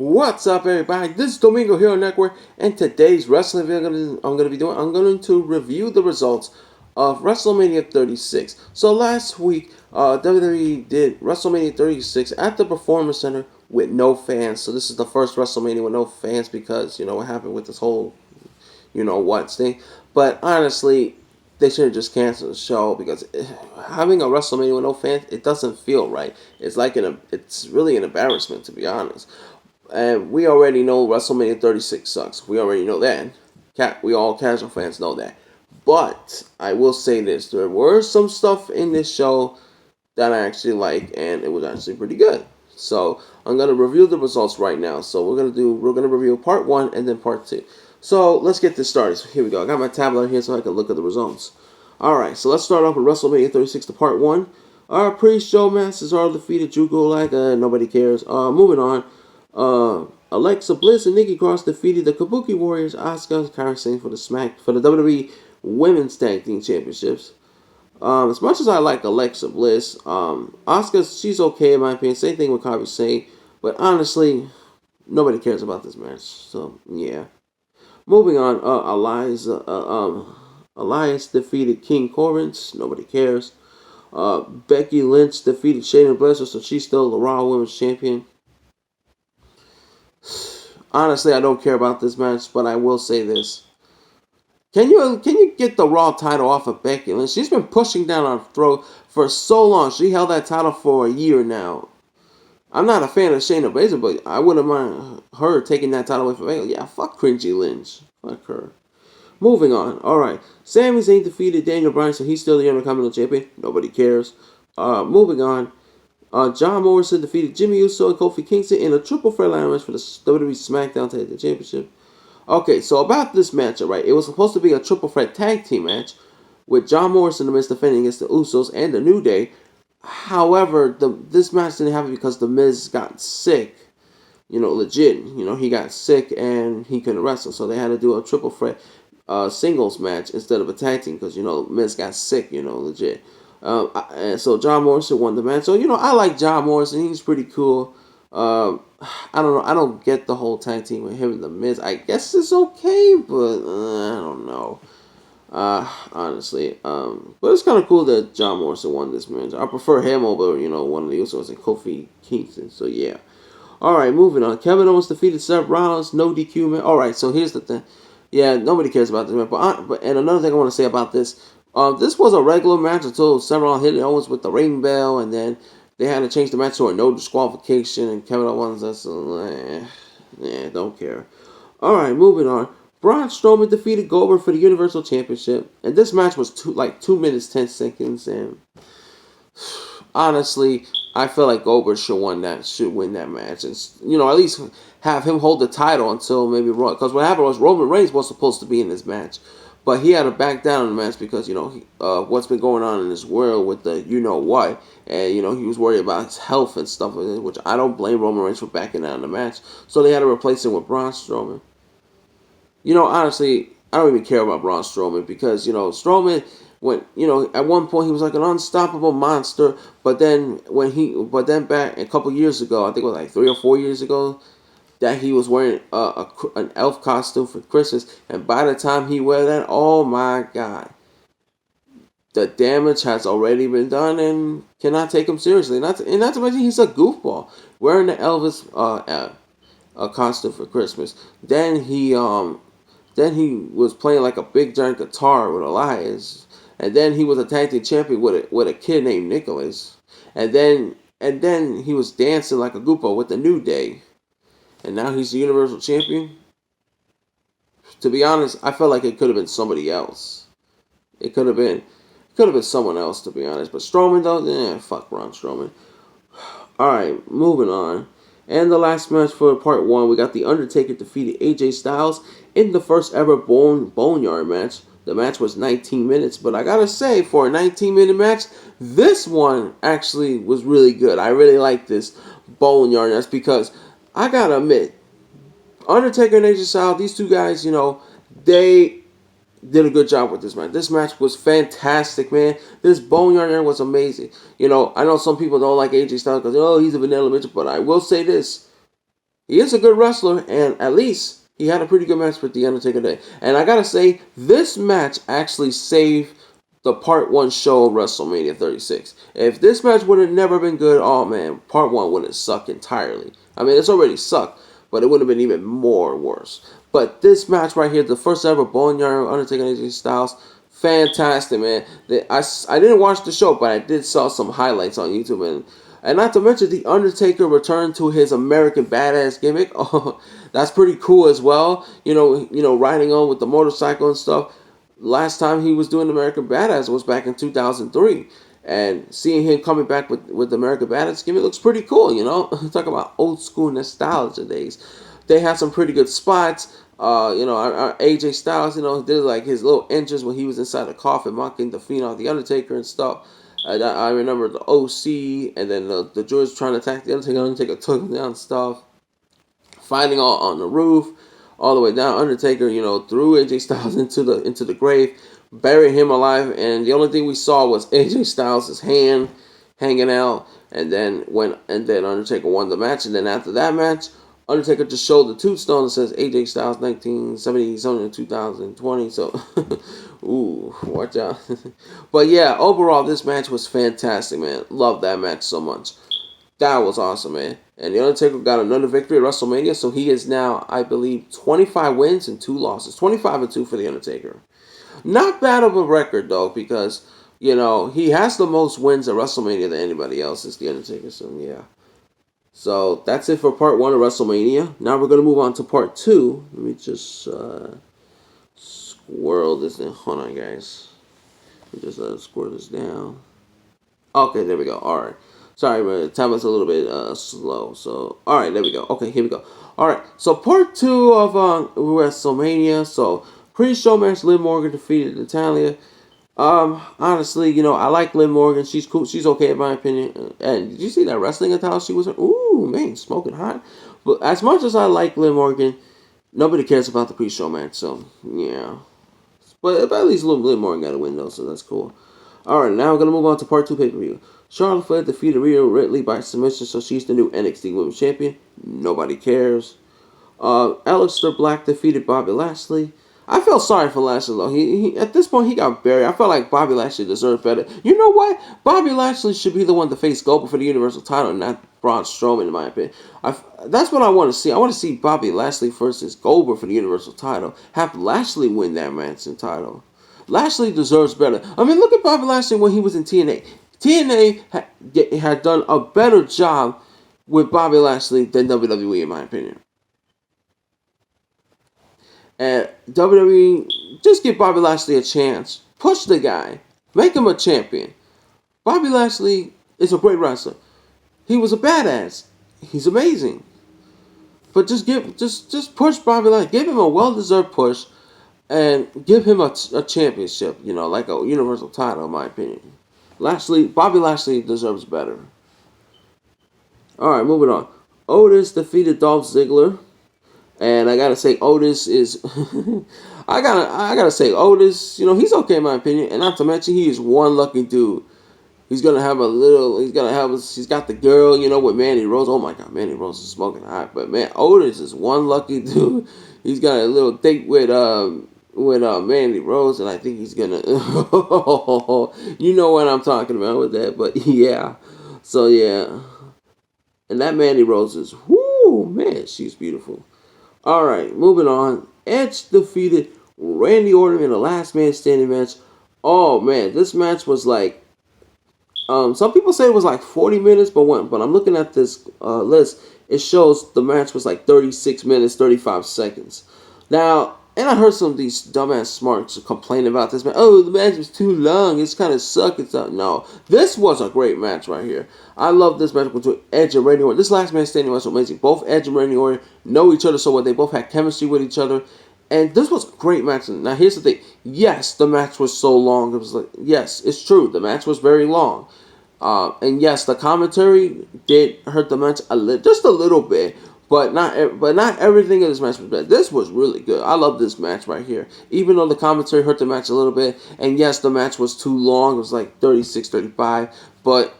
What's up, everybody? This is Domingo here on Network, and today's wrestling video I'm going to review the results of WrestleMania 36. So last week, WWE did WrestleMania 36 at the Performance Center with no fans. So this is the first WrestleMania with no fans because you know what happened with this whole thing. But honestly, they should have just canceled the show because having a WrestleMania with no fans, it doesn't feel right. It's really an embarrassment, to be honest. And we already know WrestleMania 36 sucks. We already know that. We all casual fans know that. But I will say this: there were some stuff in this show that I actually like, and it was actually pretty good. So I'm gonna review the results right now. So we're gonna review part one and then part two. So let's get this started. So here we go. I got my tablet here so I can look at the results. All right. So let's start off with WrestleMania 36, the part one. Our pre-show match Cesaro defeated Drew Gulak. Nobody cares. Moving on. Alexa Bliss and Nikki Cross defeated the Kabuki Warriors, Asuka and Kairi Sane for the WWE Women's Tag Team Championships. As much as I like Alexa Bliss, Asuka, she's okay in my opinion. Same thing with Kairi Sane, but honestly, nobody cares about this match. So yeah. Moving on, Elias defeated King Corbin. Nobody cares. Becky Lynch defeated Shayna Baszler, so she's still the Raw Women's Champion. Honestly, I don't care about this match, but I will say this. Can you get the Raw title off of Becky Lynch? She's been pushing down our throat for so long. She held that title for a year now. I'm not a fan of Shayna Baszler, but I wouldn't mind her taking that title away from Becky. Yeah, fuck cringy Lynch. Fuck her. Moving on. Alright. Sami Zayn defeated Daniel Bryan, so he's still the Intercontinental Champion. Nobody cares. Moving on. John Morrison defeated Jimmy Uso and Kofi Kingston in a triple threat ladder match for the WWE SmackDown Tag Team Championship. Okay, so about this match, alright, it was supposed to be a triple threat tag team match with John Morrison and The Miz defending against the Usos and the New Day. However, this match didn't happen because The Miz got sick. Legit. He got sick and he couldn't wrestle, so they had to do a triple threat singles match instead of a tag team because, Miz got sick, legit. And so John Morrison won the match. So, I like John Morrison. He's pretty cool. I don't know. I don't get the whole tag team with him and The Miz. I guess it's okay, but I don't know. Honestly. But it's kind of cool that John Morrison won this match. I prefer him over, one of the Usos and Kofi Kingston. So, yeah. Alright, moving on. Kevin Owens defeated Seth Rollins. No DQ, man. Alright, so here's the thing. Yeah, nobody cares about this match. But another thing I want to say about this. This was a regular match until Seth hit Owens with the ring bell, and then they had to change the match to a no disqualification, and Kevin Owens, don't care. Alright, moving on. Braun Strowman defeated Goldberg for the Universal Championship, and this match was 2 minutes, 10 seconds, and honestly, I feel like Goldberg should win that match, and at least have him hold the title until maybe Raw. Because what happened was Roman Reigns was supposed to be in this match, but he had to back down in the match because what's been going on in this world with the what, and he was worried about his health and stuff, which I don't blame Roman Reigns for backing down in the match. So they had to replace him with Braun Strowman. Honestly, I don't even care about Braun Strowman because Strowman. When at one point he was like an unstoppable monster, but then back a couple years ago, I think it was like 3 or 4 years ago, that he was wearing an elf costume for Christmas, and by the time he wear that, oh my god, the damage has already been done, and cannot take him seriously. Not to mention he's a goofball wearing the Elvis costume for Christmas. Then he was playing like a big giant guitar with Elias. And then he was a tag team champion with a kid named Nicholas. And then he was dancing like a goopo with the New Day. And now he's the Universal Champion. To be honest, I felt like it could have been somebody else. It could have been someone else, to be honest. But Strowman though, fuck Braun Strowman. Alright, moving on. And the last match for part one, we got The Undertaker defeated AJ Styles in the first ever Boneyard match. The match was 19 minutes, but I gotta say, for a 19-minute match, this one actually was really good. I really like this Boneyard match because I gotta admit, Undertaker and AJ Styles, these two guys, they did a good job with this match. This match was fantastic, man. This Boneyard match was amazing. I know some people don't like AJ Styles because, he's a vanilla bitch, but I will say this. he is a good wrestler, and at least he had a pretty good match with The Undertaker today. And I gotta say, this match actually saved the Part 1 show of WrestleMania 36. If this match would have never been good, oh man, Part 1 would have sucked entirely. I mean, it's already sucked, but it would have been even more worse. But this match right here, the first ever Boneyard Undertaker and AJ Styles, fantastic, man. I didn't watch the show, but I did saw some highlights on YouTube, and not to mention the Undertaker returned to his American Badass gimmick. Oh, that's pretty cool as well. You know, riding on with the motorcycle and stuff. Last time he was doing American Badass was back in 2003. And seeing him coming back with the American Badass gimmick looks pretty cool, you know. Talk about old school nostalgia days. They had some pretty good spots. Our AJ Styles, did like his little entrance when he was inside the coffin mocking the Fiend, the Undertaker and stuff. I remember the OC, and then the Druids trying to attack the Undertaker. Undertaker took him down and stuff. Fighting on the roof, all the way down. Undertaker, threw AJ Styles into the grave, buried him alive, and the only thing we saw was AJ Styles' hand hanging out. And then Undertaker won the match, and then after that match, Undertaker just showed the tombstone that says AJ Styles 1977 to 2020. So, ooh, watch out. But yeah, overall, this match was fantastic, man. Love that match so much. That was awesome, man. And The Undertaker got another victory at WrestleMania, so he is now, I believe, 25 wins and 2 losses. 25-2 for The Undertaker. Not bad of a record, though, because, he has the most wins at WrestleMania than anybody else is The Undertaker, so yeah. So that's it for Part 1 of WrestleMania. Now we're going to move on to Part 2. Let me just squirrel this in. Hold on, guys. Let me just squirrel this down. Okay, there we go. All right. Sorry, my tablet's a little bit slow. So, all right, there we go. Okay, here we go. All right, so Part 2 of WrestleMania. So, pre-show match, Liv Morgan defeated Natalya. Honestly, I like Liv Morgan. She's cool. She's okay in my opinion. And did you see that wrestling attire she was in? Ooh, man, smoking hot. But as much as I like Liv Morgan, nobody cares about the pre-show match. So, yeah. But at least Liv Morgan got a win, though, so that's cool. All right, now we're going to move on to Part 2 pay-per-view. Charlotte Flair defeated Rhea Ripley by submission, so she's the new NXT Women's Champion. Nobody cares. Aleister Black defeated Bobby Lashley. I felt sorry for Lashley, though. He at this point, he got buried. I felt like Bobby Lashley deserved better. You know what? Bobby Lashley should be the one to face Goldberg for the Universal title, not Braun Strowman, in my opinion. That's what I want to see. I want to see Bobby Lashley versus Goldberg for the Universal title. Have Lashley win that match and title. Lashley deserves better. I mean, look at Bobby Lashley when he was in TNA. TNA had done a better job with Bobby Lashley than WWE, in my opinion. And WWE, just give Bobby Lashley a chance. Push the guy. Make him a champion. Bobby Lashley is a great wrestler. He was a badass. He's amazing. But just push Bobby Lashley. Give him a well-deserved push. And give him a championship. Like a Universal title, in my opinion. Bobby Lashley deserves better. Alright, moving on. Otis defeated Dolph Ziggler. And I gotta say, Otis is... I gotta say, Otis, he's okay in my opinion. And not to mention, he is one lucky dude. He's got the girl, with Mandy Rose. Oh my God, Mandy Rose is smoking hot. But man, Otis is one lucky dude. He's got a little date with Mandy Rose, and I think he's gonna... you know what I'm talking about with that, but yeah. So yeah. And that Mandy Rose is... whoo, man, she's beautiful. Alright, moving on. Edge defeated Randy Orton in a last man standing match. Oh man, this match was like... some people say it was like 40 minutes, but I'm looking at this list, it shows the match was like 36 minutes, 35 seconds. Now, and I heard some of these dumbass smarts complain about this match. Oh, the match was too long. It's kind of suck. No, this was a great match right here. I love this match between Edge and Randy Orton. This last man standing was amazing. Both Edge and Randy Orton know each other so well. They both had chemistry with each other. And this was a great match. Now, here's the thing. Yes, the match was so long. It was like, yes, it's true. The match was very long. And yes, the commentary did hurt the match just a little bit. But not everything in this match was bad. This was really good. I love this match right here. Even though the commentary hurt the match a little bit. And yes, the match was too long. It was like 36, 35. But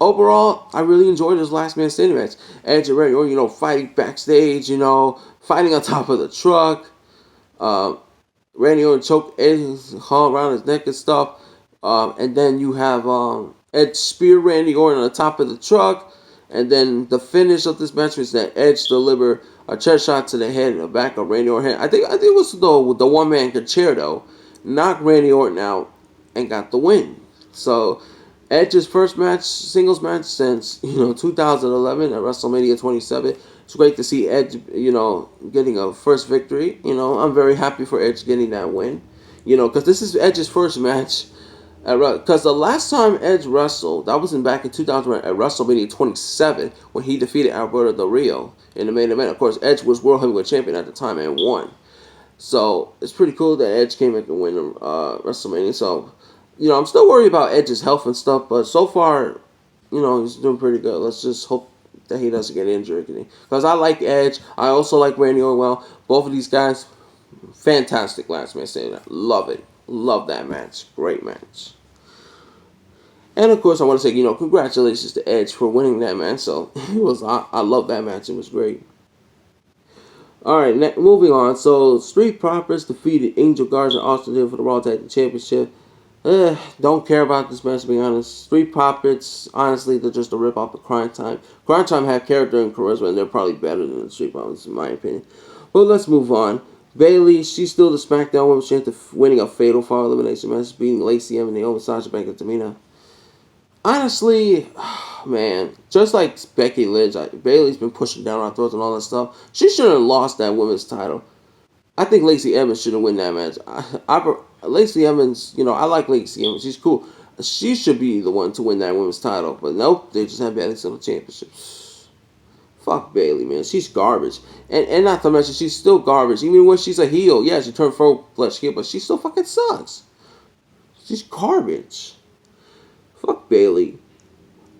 overall, I really enjoyed this last man standing match. Edge and Randy Orton, fighting backstage, fighting on top of the truck. Uh, Randy Orton choked Edge's haul around his neck and stuff. And then you have Edge spear Randy Orton on the top of the truck. And then the finish of this match was that Edge delivered a chair shot to the head and the back of Randy Orton. I think it was the one man concerto, knocked Randy Orton out and got the win. So Edge's first match, singles match since 2011 at WrestleMania 27. It's great to see Edge, getting a first victory. I'm very happy for Edge getting that win. Because this is Edge's first match. Because the last time Edge wrestled, that was back in 2000 at WrestleMania 27 when he defeated Alberto Del Rio in the main event. Of course, Edge was World Heavyweight Champion at the time and won. So it's pretty cool that Edge came back and win WrestleMania. So, I'm still worried about Edge's health and stuff, but so far, he's doing pretty good. Let's just hope that he doesn't get injured. Because I like Edge. I also like Randy Orton. Well, both of these guys, fantastic last man standing. Love it. Love that match. Great match. And of course, I want to say, congratulations to Edge for winning that match. So I love that match. It was great. All right, moving on. So Street Profits defeated Angel Garza and Austin Hill for the Raw Tag Team Championship. Don't care about this match, to be honest. Street Profits, honestly, they're just a rip off of Crime Time. Crime Time have character and charisma, and they're probably better than the Street Profits, in my opinion. But let's move on. Bayley, she's still the SmackDown Women's Champion, winning a Fatal 4 elimination match, beating Lacey Evans, Naomi, Sasha Banks, and Tamina. Honestly, man, just like Becky Lynch, Bayley's been pushing down our throats and all that stuff. She shouldn't have lost that women's title. I think Lacey Evans should have won that match. Lacey Evans, I like Lacey Evans. She's cool. She should be the one to win that women's title. But nope, they just have Bayley Silver Championship. Fuck Bayley, man. She's garbage. And not to mention, she's still garbage. Even when she's a heel. Yeah, she turned full-fledged heel, but she still fucking sucks. She's garbage. Fuck Bayley.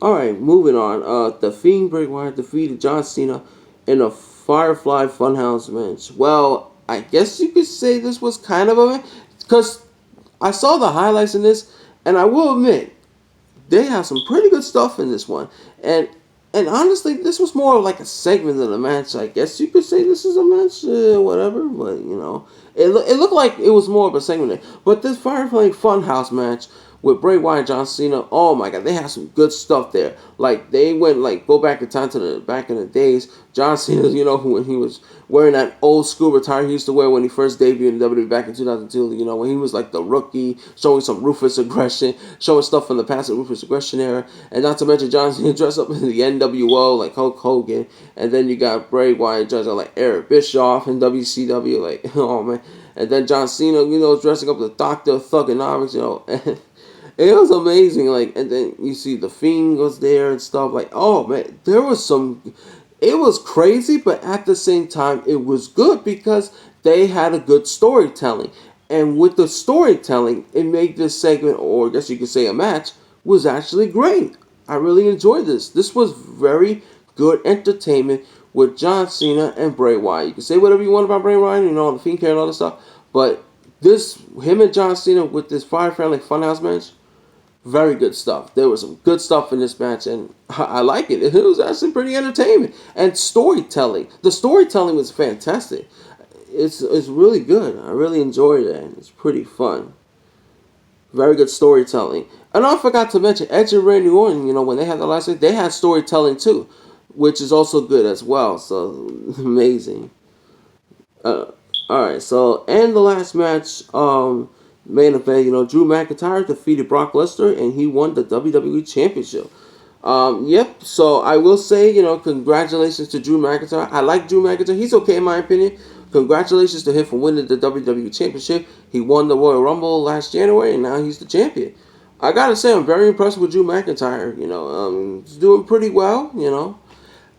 Alright, moving on. The Fiend Bray Wyatt defeated John Cena in a Firefly Funhouse match. Well, I guess you could say this was kind of a match. Because I saw the highlights in this, and I will admit, they have some pretty good stuff in this one. And honestly, this was more like a segment than a match. I guess you could say this is a match, whatever. But, it looked like it was more of a segment. But this Firefly Funhouse match with Bray Wyatt and John Cena, oh my god, they had some good stuff there. Like, they went, go back in time to back in the days. John Cena, when he was wearing that old school attire he used to wear when he first debuted in WWE back in 2002, when he was like the rookie, showing some Ruthless Aggression, showing stuff from the past of Ruthless Aggression era. And not to mention John Cena dressed up in the NWO like Hulk Hogan. And then you got Bray Wyatt dressed up like Eric Bischoff in WCW, like, oh man. And then John Cena, dressing up the Dr. Thugonomics, and it was amazing, and then you see The Fiend was there and stuff, oh man, there was some, it was crazy, but at the same time, it was good because they had a good storytelling, and with the storytelling, it made this segment, or I guess you could say a match, was actually great. I really enjoyed this. This was very good entertainment with John Cena and Bray Wyatt. You can say whatever you want about Bray Wyatt, The Fiend care and all this stuff, but him and John Cena with this Firefly Funhouse match, very good stuff. There was some good stuff in this match, and I like it. It was actually pretty entertaining. And storytelling. The storytelling was fantastic. It's really good. I really enjoyed it. It's pretty fun. Very good storytelling. And I forgot to mention, Edge and Randy Orton, when they had the last week, they had storytelling too, which is also good as well. So, amazing. Alright, so, and the last match, main event, Drew McIntyre defeated Brock Lesnar, and he won the WWE Championship. Yep, so I will say, congratulations to Drew McIntyre. I like Drew McIntyre. He's okay in my opinion. Congratulations to him for winning the WWE Championship. He won the Royal Rumble last January, and now he's the champion. I gotta say, I'm very impressed with Drew McIntyre. He's doing pretty well,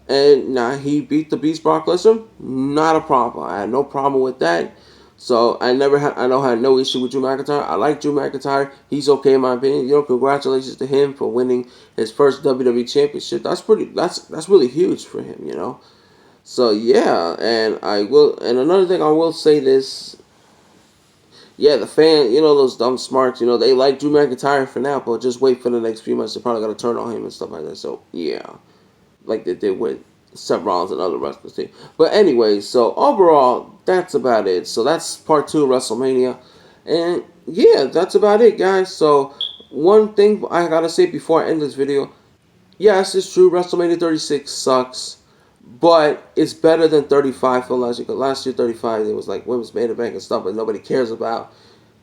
And now he beat the Beast Brock Lesnar. Not a problem. I had no problem with that. So I had no issue with Drew McIntyre. I like Drew McIntyre. He's okay in my opinion. Congratulations to him for winning his first WWE Championship. That's really huge for him, So yeah, and another thing I will say this. yeah, the fan, you know, those dumb smarts, you know, they like Drew McIntyre for now, but just wait for the next few months. They're probably gonna turn on him and stuff like that. So yeah, like they did with Seth Rollins and other wrestlers too. But anyway, so overall, that's about it. So that's part 2 of WrestleMania, and yeah, that's about it, guys. So one thing I gotta say before I end this video, yes, it's true, WrestleMania 36 sucks, but it's better than 35 for last year. Because last year 35, it was like women's main event and stuff that nobody cares about,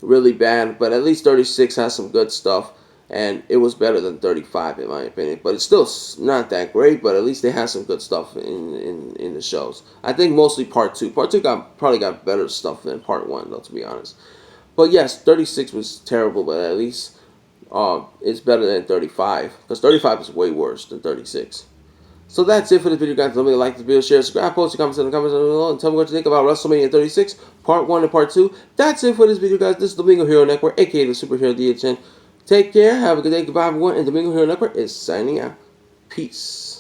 really bad. But at least 36 has some good stuff, and it was better than 35 in my opinion. But it's still not that great. But at least they had some good stuff in the shows. I think mostly part 2. Part 2 probably got better stuff than part 1, though, to be honest. But yes, 36 was terrible, but at least it's better than 35, because 35 is way worse than 36. So that's it for this video, guys. Let me like this video, share, subscribe, post your comments in the comments below, and tell me what you think about WrestleMania 36, Part 1 and Part 2. That's it for this video, guys. This is Domingo Hero Network, aka the Superhero DHN. Take care, have a good day, goodbye, everyone, and Domingo Hero Network is signing out. Peace.